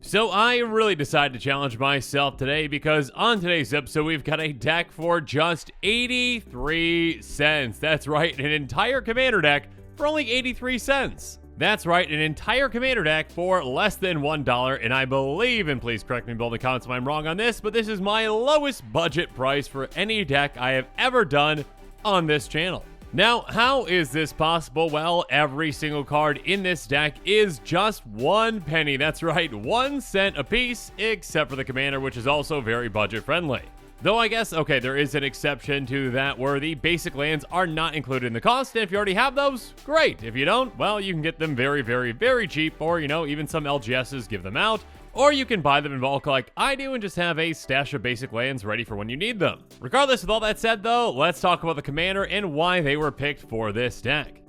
So I really decided to challenge myself today because on today's episode we've got a deck for just 83 cents. That's right, an entire commander deck for only 83 cents. That's right, an entire commander deck for less than $1, and I believe, and please correct me below in the comments if I'm wrong on this, but this is my lowest budget price for any deck I have ever done on this channel. Now, how is this possible? Well, every single card in this deck is just 1 penny. That's right, 1 cent a piece, except for the commander, which is also very budget friendly. Though I guess, okay, there is an exception to that where the basic lands are not included in the cost, and if you already have those, great. If you don't, well, you can get them very, very, very cheap, or, you know, even some LGSs give them out. Or you can buy them in bulk like I do and just have a stash of basic lands ready for when you need them. Regardless, with all that said though, let's talk about the commander and why they were picked for this deck.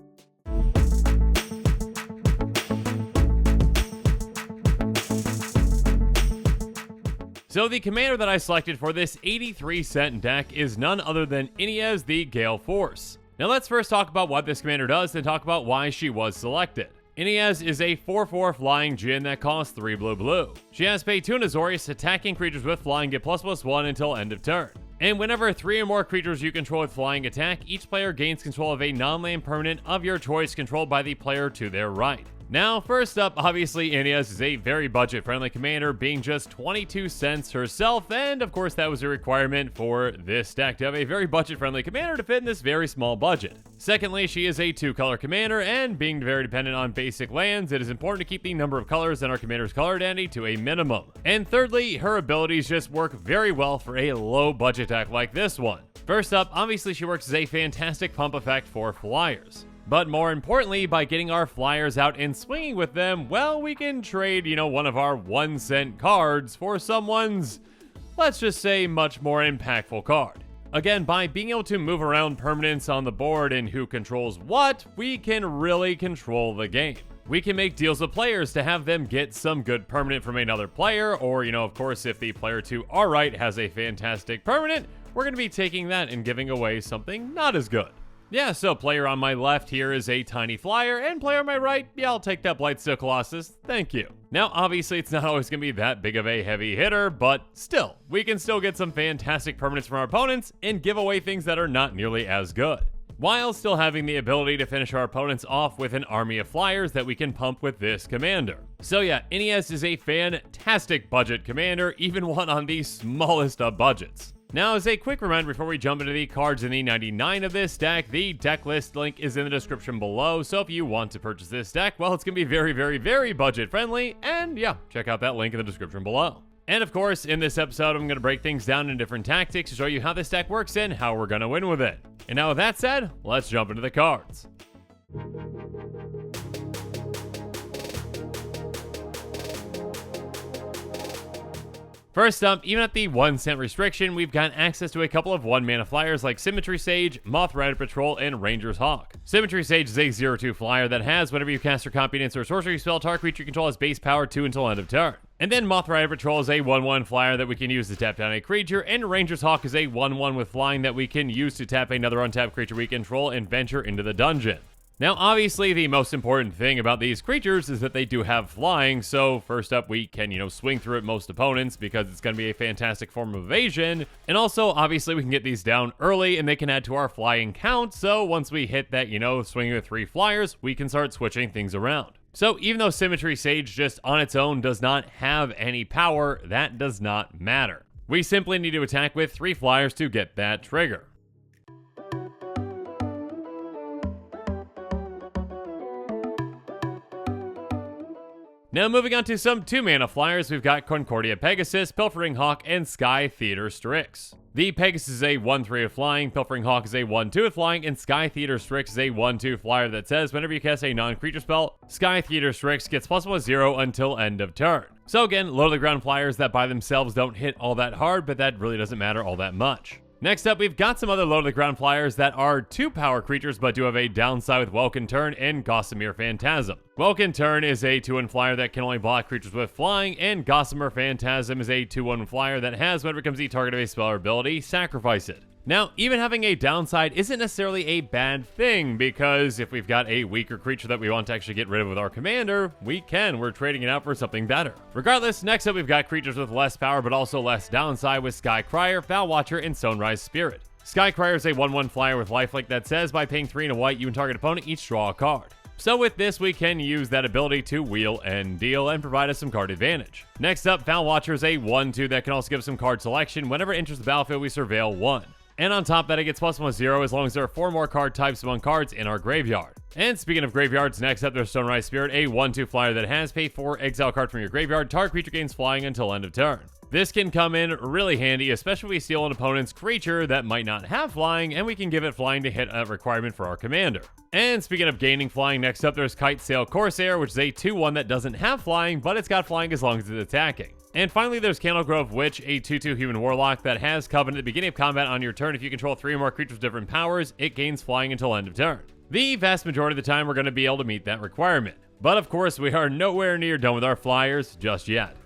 So the commander that I selected for this 83-cent deck is none other than EDH the Gale Force. Now let's first talk about what this commander does, then talk about why she was selected. EDH is a 4/4 flying djinn that costs 3 blue. She has pay 2 and Azorius, attacking creatures with flying get ++1 until end of turn. And whenever 3 or more creatures you control with flying attack, each player gains control of a non-land permanent of your choice controlled by the player to their right. Now, first up, obviously, EDH is a very budget-friendly commander, being just 22 cents herself, and of course that was a requirement for this deck to have a very budget-friendly commander to fit in this very small budget. Secondly, she is a 2-color commander, and being very dependent on basic lands, it is important to keep the number of colors in our commander's color identity to a minimum. And thirdly, her abilities just work very well for a low-budget deck like this one. First up, obviously she works as a fantastic pump effect for flyers. But more importantly, by getting our flyers out and swinging with them, well, we can trade, one of our 1-cent cards for someone's, let's just say, much more impactful card. Again, by being able to move around permanents on the board and who controls what, we can really control the game. We can make deals with players to have them get some good permanent from another player, or, of course, if the player to our right has a fantastic permanent, we're going to be taking that and giving away something not as good. Yeah, so player on my left here is a tiny flyer, and player on my right, yeah, I'll take that Blightsteel Colossus, thank you. Now, obviously, it's not always going to be that big of a heavy hitter, but still, we can still get some fantastic permanents from our opponents and give away things that are not nearly as good, while still having the ability to finish our opponents off with an army of flyers that we can pump with this commander. So yeah, EDH is a fantastic budget commander, even one on the smallest of budgets. Now, as a quick reminder before we jump into the cards in the 99 of this deck, the deck list link is in the description below, so if you want to purchase this deck, well, it's going to be very, very, very budget friendly, and yeah, check out that link in the description below. And of course, in this episode, I'm going to break things down in different tactics to show you how this deck works and how we're going to win with it. And now with that said, let's jump into the cards. First up, even at the 1 cent restriction, we've got access to a couple of 1-mana flyers like Symmetry Sage, Moth Rider Patrol, and Ranger's Hawk. Symmetry Sage is a 0/2 flyer that has, whenever you cast your competence or sorcery spell, target creature you control has base power 2 until end of turn. And then Moth Rider Patrol is a 1/1 flyer that we can use to tap down a creature, and Ranger's Hawk is a 1/1 with flying that we can use to tap another untapped creature we control and venture into the dungeon. Now, obviously, the most important thing about these creatures is that they do have flying, so first up, we can, swing through at most opponents because it's going to be a fantastic form of evasion, and also, obviously, we can get these down early, and they can add to our flying count, so once we hit that, swinging with 3 flyers, we can start switching things around. So even though Symmetry Sage just on its own does not have any power, that does not matter. We simply need to attack with 3 flyers to get that trigger. Now moving on to some 2-mana flyers, we've got Concordia Pegasus, Pilfering Hawk, and Sky Theater Strix. The Pegasus is a 1/3 of flying, Pilfering Hawk is a 1/2 of flying, and Sky Theater Strix is a 1/2 flyer that says whenever you cast a non-creature spell, Sky Theater Strix gets ++0 until end of turn. So again, low to the ground flyers that by themselves don't hit all that hard, but that really doesn't matter all that much. Next up, we've got some other low-to-the-ground flyers that are 2-power creatures but do have a downside with Welkin Turn and Gossamer Phantasm. Welkin Turn is a 2-1 flyer that can only block creatures with flying, and Gossamer Phantasm is a 2-1 flyer that has, when it becomes the target of a spell or ability, sacrifice it. Now, even having a downside isn't necessarily a bad thing, because if we've got a weaker creature that we want to actually get rid of with our commander, we can. We're trading it out for something better. Regardless, next up we've got creatures with less power but also less downside with Sky Crier, Foul Watcher, and Stonerise Spirit. Sky Crier is a 1-1 flyer with lifelink that says by paying 3 and a white, you and target opponent each draw a card. So with this, we can use that ability to wheel and deal and provide us some card advantage. Next up, Foul Watcher is a 1-2 that can also give us some card selection. Whenever it enters the battlefield, we surveil 1. And on top of that, it gets +1/+0 as long as there are 4 more card types among cards in our graveyard. And speaking of graveyards, next up there's Stonerise Spirit, a 1-2 flyer that has pay 4, exile card from your graveyard, target creature gains flying until end of turn. This can come in really handy, especially if we steal an opponent's creature that might not have flying, and we can give it flying to hit a requirement for our commander. And speaking of gaining flying, next up there's Kite Sail Corsair, which is a 2-1 that doesn't have flying, but it's got flying as long as it's attacking. And finally, there's Candlegrove Witch, a 2-2 human warlock that has Covenant at the beginning of combat on your turn. If you control 3 or more creatures with different powers, it gains flying until end of turn. The vast majority of the time, we're going to be able to meet that requirement. But of course, we are nowhere near done with our flyers just yet.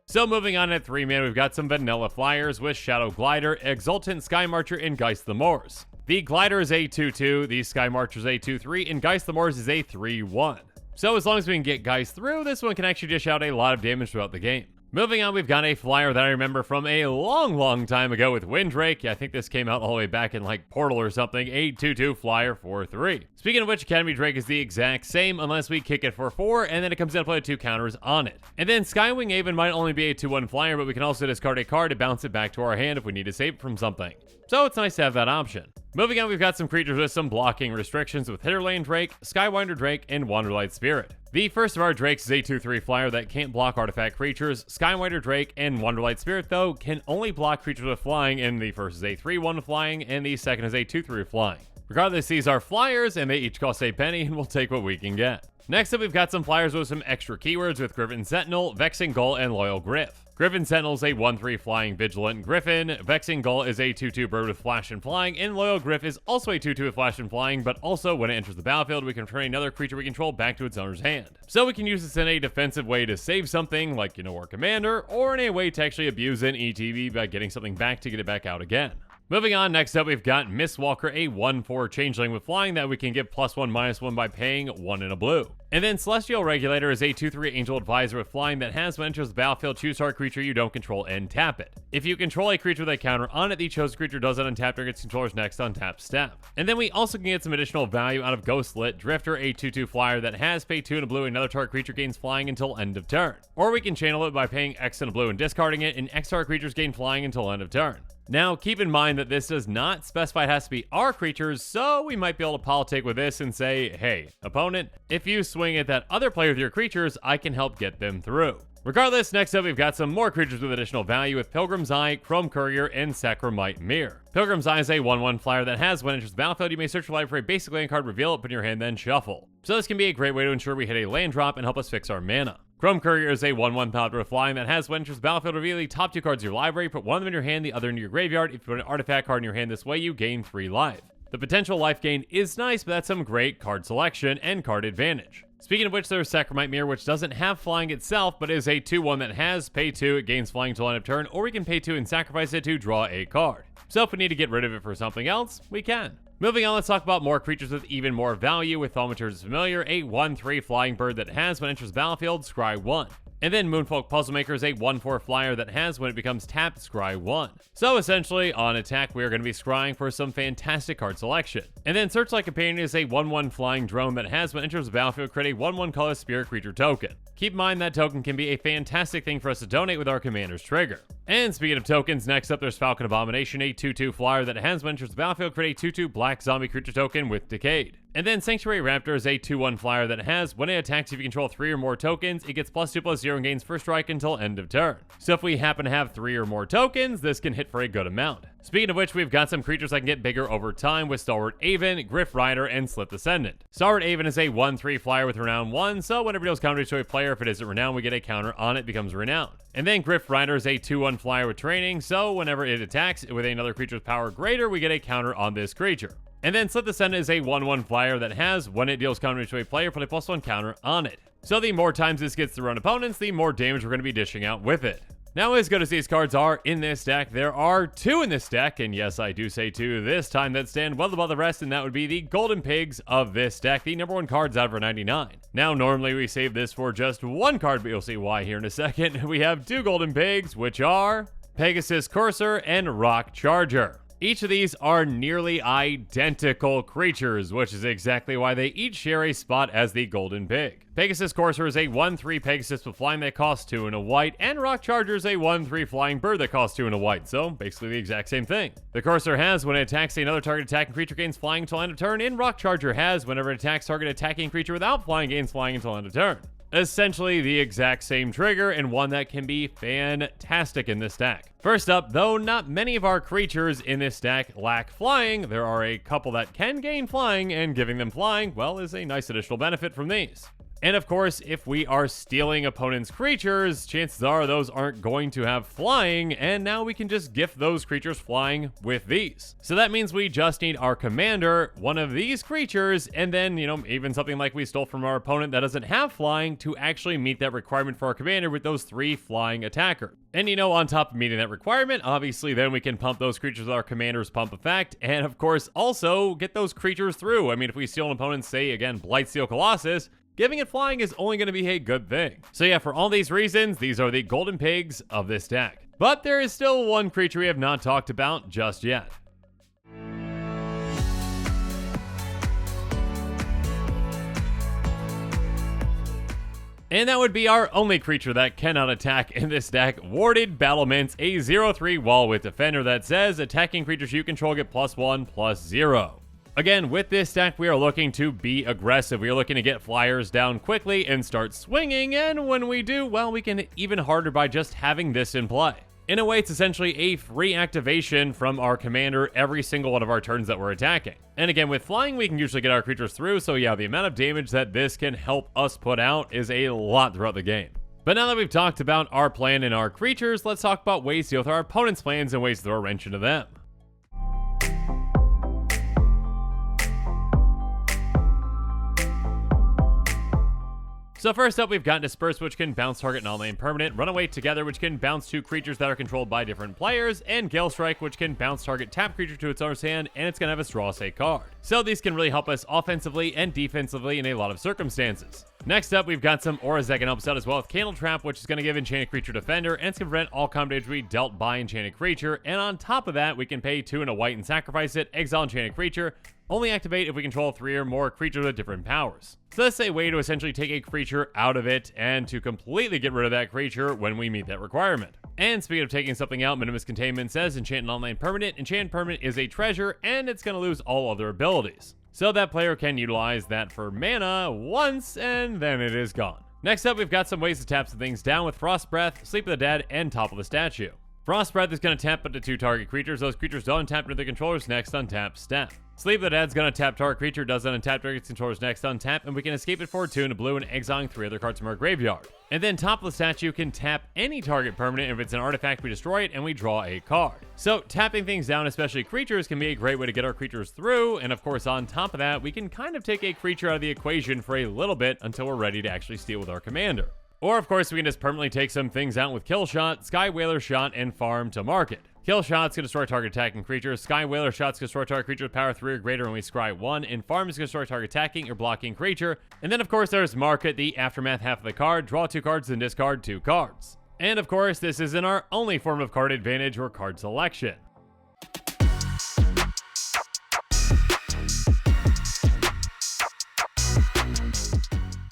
So moving on at 3-man, we've got some vanilla flyers with Shadow Glider, Exultant, Sky Marcher, and Geist the Moors. The Glider is a 2-2, the Sky Marcher is a 2-3, and Geist the Moors is a 3-1. So as long as we can get Geist through, this one can actually dish out a lot of damage throughout the game. Moving on, we've got a flyer that I remember from a long time ago with Windrake. I think this came out all the way back in like Portal or something. A 2-2 flyer for 3. Speaking of which, Academy Drake is the exact same unless we kick it for 4, and then it comes down to play 2 counters on it. And then Skywing Haven might only be a 2-1 flyer, but we can also discard a card to bounce it back to our hand if we need to save it from something. So it's nice to have that option. Moving on, we've got some creatures with some blocking restrictions with Hitterlane Drake, Skywinder Drake, and Wanderlight Spirit. The first of our Drakes is a 2-3 flyer that can't block artifact creatures. Skywinder Drake and Wanderlight Spirit, though, can only block creatures with flying, and the first is a 3-1 flying, and the second is a 2-3 flying. Regardless, these are flyers, and they each cost a penny, and we'll take what we can get. Next up, we've got some flyers with some extra keywords with Griffin Sentinel, Vexing Gull, and Loyal Griff. Griffin Sentinel is a 1-3 flying Vigilant Griffin, Vexing Gull is a 2-2 bird with flash and flying, and Loyal Griff is also a 2-2 with flash and flying, but also when it enters the battlefield, we can return another creature we control back to its owner's hand. So we can use this in a defensive way to save something, like, our commander, or in a way to actually abuse an ETB by getting something back to get it back out again. Moving on, next up we've got Mistwalker, a 1-4 changeling with flying that we can give +1/-1 by paying 1 in a blue. And then Celestial Regulator is a 2-3 Angel Advisor with flying that has when it enters the battlefield, choose target creature you don't control and tap it. If you control a creature with a counter on it, the chosen creature does it untap during its controller's next untap step. And then we also can get some additional value out of Ghostlit Drifter, a 2-2 flyer that has pay 2 in a blue, and another target creature gains flying until end of turn. Or we can channel it by paying X in a blue and discarding it, and X target creatures gain flying until end of turn. Now, keep in mind that this does not specify it has to be our creatures, so we might be able to politic with this and say, hey, opponent, if you swing at that other player with your creatures, I can help get them through. Regardless, next up we've got some more creatures with additional value with Pilgrim's Eye, Chrome Courier, and Sacramite Mirror. Pilgrim's Eye is a 1-1 flyer that has when it enters the battlefield, you may search for life for a basic land card, reveal it, put in your hand, then shuffle. So this can be a great way to ensure we hit a land drop and help us fix our mana. Chrome Courier is a 1-1 paladin with flying that has when it enters the battlefield, reveal the top 2 cards of your library, put one of them in your hand, the other into your graveyard. If you put an artifact card in your hand this way, you gain 3 life. The potential life gain is nice, but that's some great card selection and card advantage. Speaking of which, there's Sacramite Mirror, which doesn't have flying itself, but is a 2-1 that has pay 2, it gains flying until end of turn, or we can pay 2 and sacrifice it to draw a card. So if we need to get rid of it for something else, we can. Moving on, let's talk about more creatures with even more value with Thaumaturge's Familiar, a 1-3 flying bird that has when it enters the battlefield, scry 1. And then Moonfolk Puzzlemaker is a 1-4 flyer that has when it becomes tapped, scry 1. So essentially, on attack, we are going to be scrying for some fantastic card selection. And then Searchlight Companion is a 1-1 flying drone that has when it enters the battlefield, create a 1-1 colorless spirit creature token. Keep in mind that token can be a fantastic thing for us to donate with our commander's trigger. And speaking of tokens, next up there's Falcon Abomination, a 2-2 flyer that has when it enters the battlefield, create a 2-2 black zombie creature token with Decayed. And then Sanctuary Raptor is a 2/1 flyer that has, when it attacks if you control 3 or more tokens, it gets +2/+0 and gains first strike until end of turn. So if we happen to have 3 or more tokens, this can hit for a good amount. Speaking of which, we've got some creatures that can get bigger over time with Stalwart Aven, Griff Rider, and Slip Descendant. Stalwart Aven is a 1/3 flyer with Renown 1, so whenever it deals counter to a player, if it isn't Renown, we get a counter on it, becomes Renown. And then Griff Rider is a 2/1 flyer with Training, so whenever it attacks with another creature's power greater, we get a counter on this creature. And then Slip Descendant is a 1/1 flyer that has, when it deals counter to a player, put a +1 counter on it. So the more times this gets through on opponents, the more damage we're going to be dishing out with it. Now, as good as these cards are in this deck, there are 2 in this deck, and yes, I do say 2 this time, that stand well above the rest, and that would be the Golden Pigs of this deck, the number 1 cards out of our 99. Now, normally we save this for just 1 card, but you'll see why here in a second. We have 2 Golden Pigs, which are Pegasus Courser and Rock Charger. Each of these are nearly identical creatures, which is exactly why they each share a spot as the Golden Pig. Pegasus Courser is a 1/3 Pegasus with flying that costs 2 and a white, and Rock Charger is a 1/3 flying bird that costs 2 and a white, so basically the exact same thing. The Courser has, when it attacks another target attacking creature, gains flying until end of turn, and Rock Charger has, whenever it attacks target attacking creature without flying, gains flying until end of turn. Essentially the exact same trigger, and one that can be fantastic in this deck. First up, though not many of our creatures in this deck lack flying, there are a couple that can gain flying, and giving them flying, well, is a nice additional benefit from these. And of course, if we are stealing opponents' creatures, chances are those aren't going to have flying, and now we can just gift those creatures flying with these. So that means we just need our commander, one of these creatures, and then, even something like we stole from our opponent that doesn't have flying to actually meet that requirement for our commander with those 3 flying attackers. And on top of meeting that requirement, obviously then we can pump those creatures with our commander's pump effect, and of course also get those creatures through. I mean, if we steal an opponent's, say again, Blightsteel Colossus, giving it flying is only going to be a good thing. So yeah, for all these reasons, these are the Golden Pigs of this deck. But there is still one creature we have not talked about just yet. And that would be our only creature that cannot attack in this deck, Warded Battlements, a 0/3 wall with Defender that says attacking creatures you control get +1/+0. Again, with this deck, we are looking to be aggressive. We are looking to get flyers down quickly and start swinging, and when we do, well, we can hit even harder by just having this in play. In a way, it's essentially a free activation from our commander every single one of our turns that we're attacking. And again, with flying, we can usually get our creatures through, so yeah, the amount of damage that this can help us put out is a lot throughout the game. But now that we've talked about our plan and our creatures, let's talk about ways to deal with our opponent's plans and ways to throw a wrench into them. So first up, we've got Disperse, which can bounce target non-land permanent, Runaway Together, which can bounce 2 creatures that are controlled by different players, and Gale Strike, which can bounce target tap creature to its owner's hand, and it's going to have us draw us a card. So these can really help us offensively and defensively in a lot of circumstances. Next up, we've got some auras that can help us out as well with Candle Trap, which is going to give Enchanted Creature Defender, and it's going to prevent all combat damage we dealt by Enchanted Creature, and on top of that, we can pay 2 and a white and sacrifice it, exile Enchanted Creature, only activate if we control 3 or more creatures with different powers. So that's a way to essentially take a creature out of it and to completely get rid of that creature when we meet that requirement. And speaking of taking something out, Minimus Containment says enchant non-land permanent. Enchant permanent is a treasure, and it's going to lose all other abilities. So that player can utilize that for mana once, and then it is gone. Next up, we've got some ways to tap some things down with Frost Breath, Sleep of the Dead, and Topple the Statue. Frost Breath is going to tap up to 2 target creatures. Those creatures don't untap into their controller's next untap step. Sleep of the Dead's going to tap target creature, does untap target's controller's next untap, and we can escape it for 2 and a blue and exiling 3 other cards from our graveyard. And then Topple the Statue can tap any target permanent. If it's an artifact, we destroy it and we draw a card. So tapping things down, especially creatures, can be a great way to get our creatures through, and of course on top of that, we can kind of take a creature out of the equation for a little bit until we're ready to actually steal with our commander. Or, of course, we can just permanently take some things out with Kill Shot, Sky Whaler Shot, and farm to market. Kill Shot's going to destroy target attacking creature. Sky Whaler Shot's going to destroy target creature with power 3 or greater when we scry 1. And farm is going to destroy target attacking or blocking creature. And then, of course, there's Market, the aftermath half of the card. Draw 2 cards and discard 2 cards. And, of course, this isn't our only form of card advantage or card selection.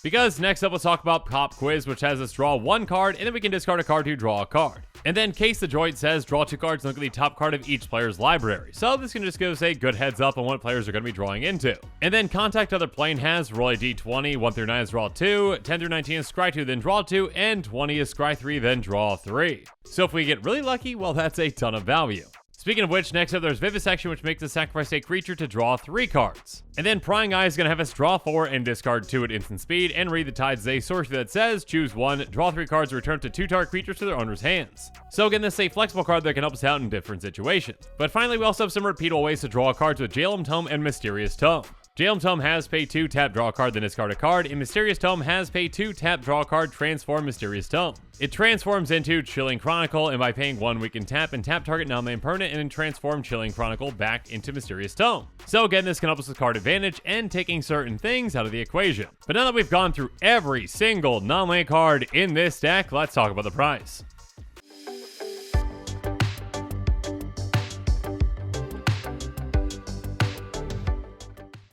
Because next up, let's talk about Pop Quiz, which has us draw 1 card, and then we can discard a card to draw a card. And then Case the Droid says draw 2 cards and look at the top card of each player's library. So this can just give us a good heads up on what players are going to be drawing into. And then Contact Other Plane has roll a d20, 1 through 9 is draw 2, 10 through 19 is scry 2, then draw 2, and 20 is scry 3, then draw 3. So if we get really lucky, well, that's a ton of value. Speaking of which, next up there's Vivisection, which makes us sacrifice a creature to draw 3 cards. And then Prying Eye is going to have us draw 4 and discard 2 at instant speed, and Read the Tides is a sorcery that says choose 1, draw 3 cards, return to 2 target creatures to their owner's hands. So again, this is a flexible card that can help us out in different situations. But finally, we also have some repeatable ways to draw cards with Jalum Tome and Mysterious Tome. Jalum Tome has pay 2, tap, draw a card, then discard a card, and Mysterious Tome has pay 2, tap, draw a card, transform Mysterious Tome. It transforms into Chilling Chronicle, and by paying 1, we can tap target non-land permanent and then transform Chilling Chronicle back into Mysterious Tome. So again, this can help us with card advantage and taking certain things out of the equation. But now that we've gone through every single non-land card in this deck, let's talk about the price.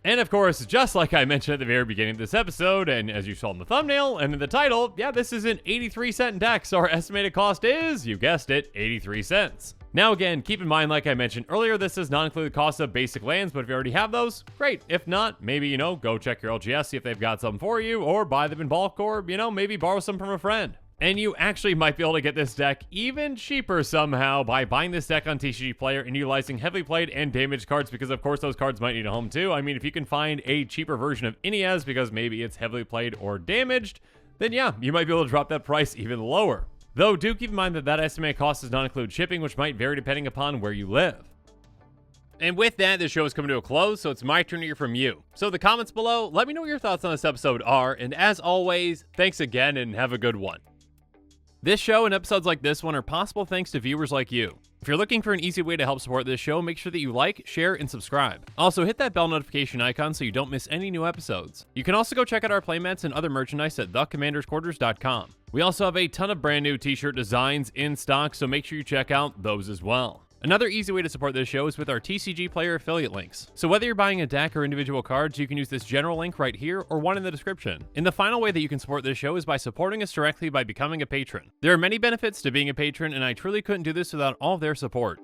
And of course, just like I mentioned at the very beginning of this episode, and as you saw in the thumbnail and in the title, yeah, this is an 83-cent deck, so our estimated cost is, you guessed it, 83 cents. Now again, keep in mind, like I mentioned earlier, this does not include the cost of basic lands, but if you already have those, great. If not, maybe, go check your LGS, see if they've got some for you, or buy them in bulk, or, maybe borrow some from a friend. And you actually might be able to get this deck even cheaper somehow by buying this deck on TCG Player and utilizing heavily played and damaged cards, because of course those cards might need a home too. I mean, if you can find a cheaper version of Inez because maybe it's heavily played or damaged, then yeah, you might be able to drop that price even lower. Though do keep in mind that estimated cost does not include shipping, which might vary depending upon where you live. And with that, this show is coming to a close, so it's my turn to hear from you. So the comments below, let me know what your thoughts on this episode are, and as always, thanks again and have a good one. This show and episodes like this one are possible thanks to viewers like you. If you're looking for an easy way to help support this show, make sure that you like, share, and subscribe. Also, hit that bell notification icon so you don't miss any new episodes. You can also go check out our playmats and other merchandise at thecommandersquarters.com. We also have a ton of brand new t-shirt designs in stock, so make sure you check out those as well. Another easy way to support this show is with our TCG Player affiliate links. So whether you're buying a deck or individual cards, you can use this general link right here or one in the description. And the final way that you can support this show is by supporting us directly by becoming a patron. There are many benefits to being a patron, and I truly couldn't do this without all of their support.